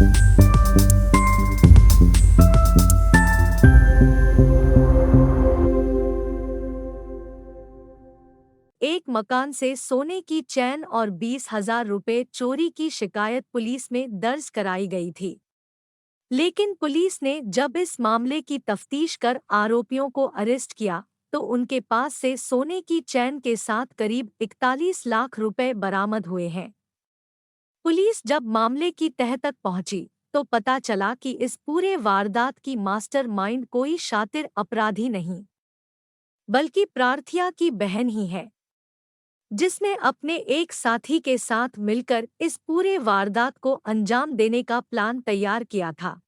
एक मकान से सोने की चैन और 20,000 रुपये चोरी की शिकायत पुलिस में दर्ज कराई गई थी। लेकिन पुलिस ने जब इस मामले की तफ्तीश कर आरोपियों को अरेस्ट किया, तो उनके पास से सोने की चैन के साथ करीब 41 लाख रुपए बरामद हुए हैं। पुलिस जब मामले की तह तक पहुंची, तो पता चला कि इस पूरे वारदात की मास्टरमाइंड कोई शातिर अपराधी नहीं, बल्कि प्रार्थिया की बहन ही है, जिसने अपने एक साथी के साथ मिलकर इस पूरे वारदात को अंजाम देने का प्लान तैयार किया था।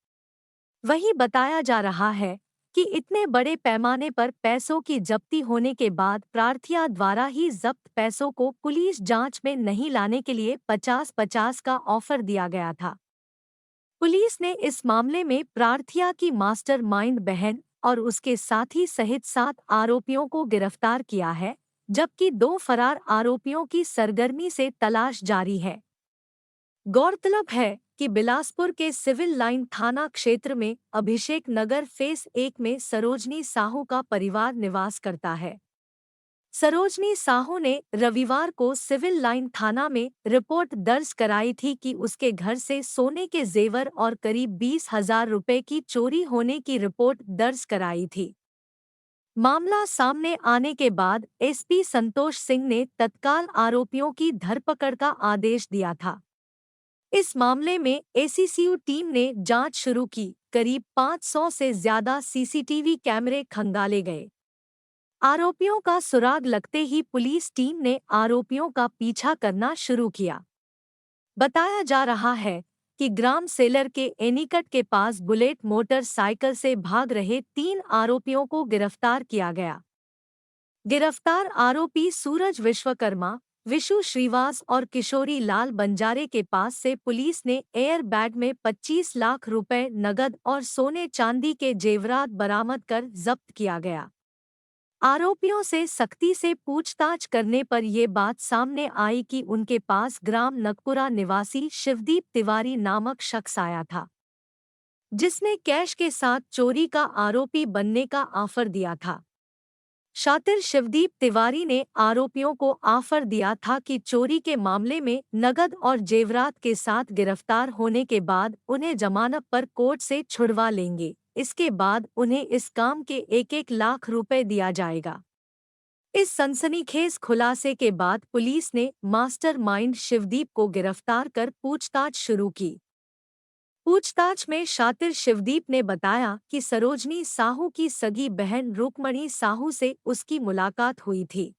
वहीं बताया जा रहा है कि इतने बड़े पैमाने पर पैसों की जब्ती होने के बाद प्रार्थिया द्वारा ही जब्त पैसों को पुलिस जांच में नहीं लाने के लिए 50-50 का ऑफर दिया गया था। पुलिस ने इस मामले में प्रार्थिया की मास्टरमाइंड बहन और उसके साथी सहित 7 आरोपियों को गिरफ्तार किया है, जबकि 2 फरार आरोपियों की सरगर्मी से तलाश जारी है। गौरतलब है कि बिलासपुर के सिविल लाइन थाना क्षेत्र में अभिषेक नगर फेस 1 में सरोजनी साहू का परिवार निवास करता है। सरोजनी साहू ने रविवार को सिविल लाइन थाना में रिपोर्ट दर्ज कराई थी कि उसके घर से सोने के जेवर और करीब 20,000 रुपये की चोरी होने की रिपोर्ट दर्ज कराई थी। मामला सामने आने के बाद एसपी संतोष सिंह ने तत्काल आरोपियों की धरपकड़ का आदेश दिया था। इस मामले में एसीसीयू टीम ने जांच शुरू की। करीब 500 से ज्यादा सीसीटीवी कैमरे खंगाले गए। आरोपियों का सुराग लगते ही पुलिस टीम ने आरोपियों का पीछा करना शुरू किया। बताया जा रहा है कि ग्राम सेलर के एनीकट के पास बुलेट मोटरसाइकिल से भाग रहे 3 आरोपियों को गिरफ्तार किया गया। गिरफ्तार आरोपी सूरज विश्वकर्मा, विशु श्रीवास और किशोरी लाल बंजारे के पास से पुलिस ने एयर बैग में 25 लाख रुपए नगद और सोने चांदी के जेवरात बरामद कर जब्त किया गया। आरोपियों से सख्ती से पूछताछ करने पर ये बात सामने आई कि उनके पास ग्राम नगपुरा निवासी शिवदीप तिवारी नामक शख्स आया था, जिसने कैश के साथ चोरी का आरोपी बनने का ऑफर दिया था। शातिर शिवदीप तिवारी ने आरोपियों को ऑफर दिया था कि चोरी के मामले में नगद और जेवरात के साथ गिरफ्तार होने के बाद उन्हें जमानत पर कोर्ट से छुड़वा लेंगे। इसके बाद उन्हें इस काम के 1-1 लाख रुपए दिया जाएगा। इस सनसनीखेज खुलासे के बाद पुलिस ने मास्टरमाइंड शिवदीप को गिरफ्तार कर पूछताछ शुरू की। पूछताछ में शातिर शिवदीप ने बताया कि सरोजनी साहू की सगी बहन रुक्मणी साहू से उसकी मुलाकात हुई थी।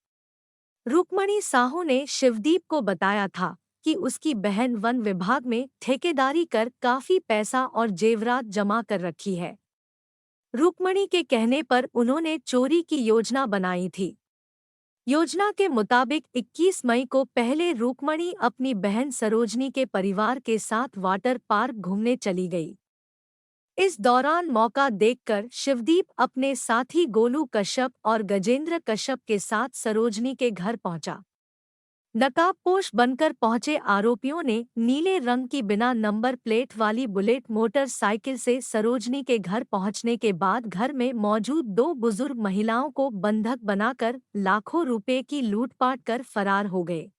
रुक्मणी साहू ने शिवदीप को बताया था कि उसकी बहन वन विभाग में ठेकेदारी कर काफी पैसा और जेवरात जमा कर रखी है। रुक्मणी के कहने पर उन्होंने चोरी की योजना बनाई थी। योजना के मुताबिक 21 मई को पहले रुक्मणी अपनी बहन सरोजनी के परिवार के साथ वाटर पार्क घूमने चली गई। इस दौरान मौका देखकर शिवदीप अपने साथी गोलू कश्यप और गजेंद्र कश्यप के साथ सरोजनी के घर पहुंचा। नकाबपोश बनकर पहुंचे आरोपियों ने नीले रंग की बिना नंबर प्लेट वाली बुलेट मोटरसाइकिल से सरोजनी के घर पहुंचने के बाद घर में मौजूद 2 बुजुर्ग महिलाओं को बंधक बनाकर लाखों रुपए की लूटपाट कर फरार हो गए।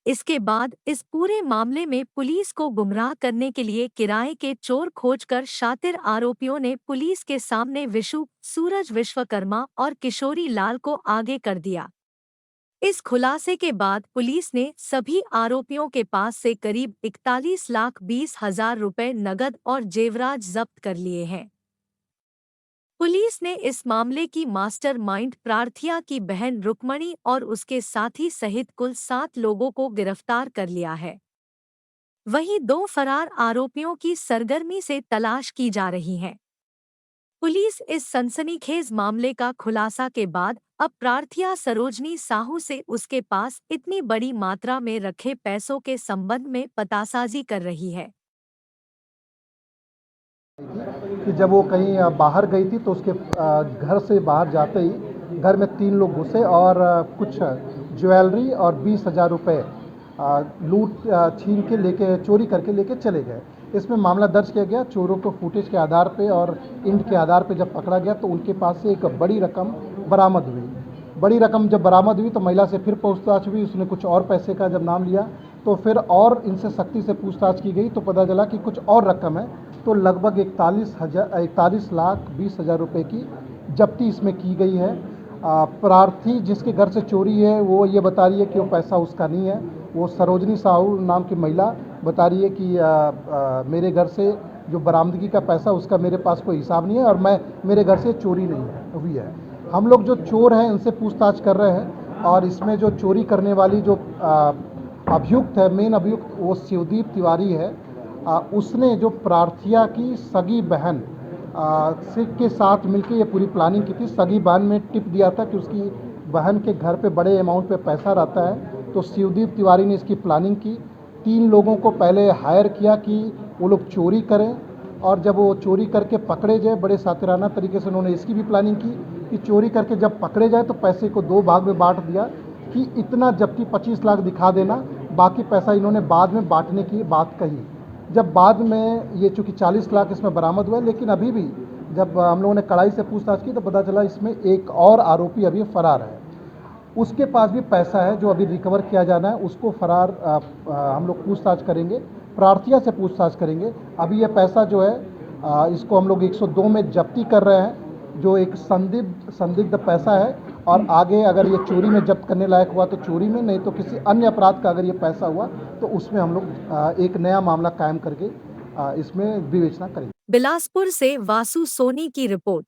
इसके बाद इस पूरे मामले में पुलिस को गुमराह करने के लिए किराए के चोर खोजकर शातिर आरोपियों ने पुलिस के सामने विशु, सूरज विश्वकर्मा और किशोरी लाल को आगे कर दिया। इस खुलासे के बाद पुलिस ने सभी आरोपियों के पास से करीब 41,20,000 रुपए नगद और जेवरात जब्त कर लिए हैं। पुलिस ने इस मामले की मास्टरमाइंड प्रार्थिया की बहन रुक्मणी और उसके साथी सहित कुल 7 लोगों को गिरफ्तार कर लिया है। वहीं 2 फरार आरोपियों की सरगर्मी से तलाश की जा रही है। पुलिस इस सनसनीखेज मामले का खुलासा के बाद अब प्रार्थिया सरोजनी साहू से उसके पास इतनी बड़ी मात्रा में रखे पैसों के संबंध में पतासाजी कर रही है। कि जब वो कहीं बाहर गई थी तो उसके घर से बाहर जाते ही घर में 3 लोग घुसे और कुछ ज्वेलरी और 20,000 रुपये लूट छीन के लेके चोरी करके लेके चले गए। इसमें मामला दर्ज किया गया। चोरों को फुटेज के आधार पे और इंट के आधार पे जब पकड़ा गया तो उनके पास से एक बड़ी रकम बरामद हुई। बड़ी रकम जब बरामद हुई तो महिला से फिर पूछताछ हुई। उसने कुछ और पैसे का जब नाम लिया तो फिर और इनसे सख्ती से पूछताछ की गई तो पता चला कि कुछ और रकम है। तो लगभग 41,20,000 रुपये की जब्ती इसमें की गई है। प्रार्थी जिसके घर से चोरी है वो ये बता रही है कि वो पैसा उसका नहीं है। वो सरोजनी साहू नाम की महिला बता रही है कि मेरे घर से जो बरामदगी का पैसा उसका मेरे पास कोई हिसाब नहीं है और मेरे घर से चोरी नहीं हुई है। हम लोग जो चोर हैं उनसे पूछताछ कर रहे हैं और इसमें जो चोरी करने वाली जो अभियुक्त है, मेन अभियुक्त वो शिवदीप तिवारी है। उसने जो प्रार्थिया की सगी बहन के साथ मिलकर ये पूरी प्लानिंग की थी। सगी बहन में टिप दिया था कि उसकी बहन के घर पे बड़े अमाउंट पे पैसा रहता है, तो शिवदीप तिवारी ने इसकी प्लानिंग की। 3 लोगों को पहले हायर किया कि वो लोग चोरी करें और जब वो चोरी करके पकड़े जाए बड़े सातिराना तरीके से उन्होंने इसकी भी प्लानिंग की कि चोरी करके जब पकड़े जाए तो पैसे को 2 भाग में बांट दिया कि इतना जबकि 25 लाख दिखा देना, बाकी पैसा इन्होंने बाद में बांटने की बात कही। जब बाद में ये चूँकि 40 लाख इसमें बरामद हुआ, लेकिन अभी भी जब हम लोगों ने कड़ाई से पूछताछ की तो पता चला इसमें एक और आरोपी अभी फरार है। उसके पास भी पैसा है जो अभी रिकवर किया जाना है। उसको फरार हम लोग पूछताछ करेंगे, प्रार्थिया से पूछताछ करेंगे। अभी ये पैसा जो है इसको हम लोग 102 में जब्ती कर रहे हैं, जो एक संदिग्ध पैसा है। और आगे अगर ये चोरी में जब्त करने लायक हुआ तो चोरी में, नहीं तो किसी अन्य अपराध का अगर ये पैसा हुआ तो उसमें हम लोग एक नया मामला कायम करके इसमें विवेचना करेंगे। बिलासपुर से वासु सोनी की रिपोर्ट।